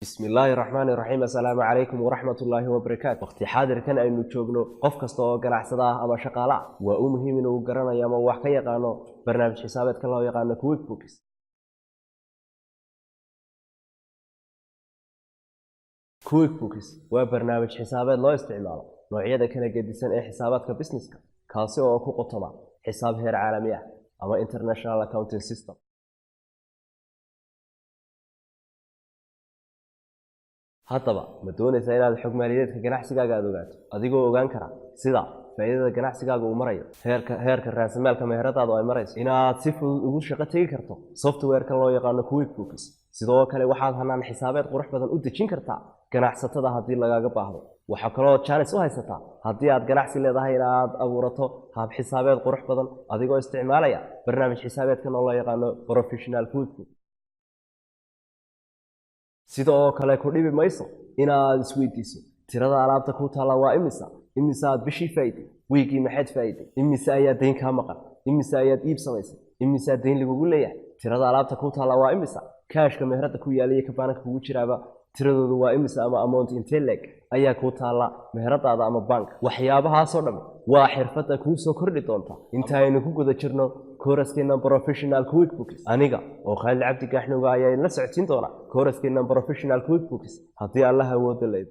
بسم الله الرحمن الرحيم. السلام عليكم ورحمة الله وبركاته. وقت حاضر كان أي نتشوجنو قف كستو جناحسدا أما شقالة وأمهم إنه جرنا يا ما وحكي قانو برنامج حسابات كله يقان كويك بوكس. كويك بوكس وبرنامج حسابات لا استعماله نوعية كان جديسا أي حسابات كبزنس كاسي أو كقطمة حساب هير عالمية أما international accounting system. haddaba ma doonaysaa inaad xog maaliyadeedka ganacsigaaga aad ogaato adigoo ogaan kara sida faa'iidada ganacsigaaga uu marayo heerka raasamaalka meheradaadu ay marayso inaad si fudud ugu shaqo tegi karto software-ka loo yaqaano QuickBooks sidoo kale waxaad hanaan xisaabeed qurux badan u dejin kartaa ganacsatada haddii lagaaga baahdo waxa kale oo chance u haysataa haddii aad ganacsi leedahay inaad abuurato hab xisaabeed qurux badan adigoo isticmaalaya barnaamij xisaabeedka loo yaqaano Professional QuickBooks sidoo kale ku dhibi mayso inaad isweydiiso tirada alaabta ku taala waa imisa aad bishii faa'iiday weekii maxaad faa'iiday imisa ayaa deyn ka maqan imisa ayaad iib samaysay imisa deyn lagugu leeyahay tirada alaabta ku taala waa imisa kaashka meherada ku yaaliya ka baanka kugu jiraaba tiradoodu waa imisa ama amount intee leeg ayaa ku taala meheradaada ama bank waxyaabahaas oo dhan waa xirfada ku soo kordhi doonta inta aynu ku guda jirno كورسكينا بروفيشنال كويك بوكس أنيقا وخالد عبد الكحنوغا يا نسعتين دونا كورسكينا بروفيشنال كويك بوكس هذه الله هو دليل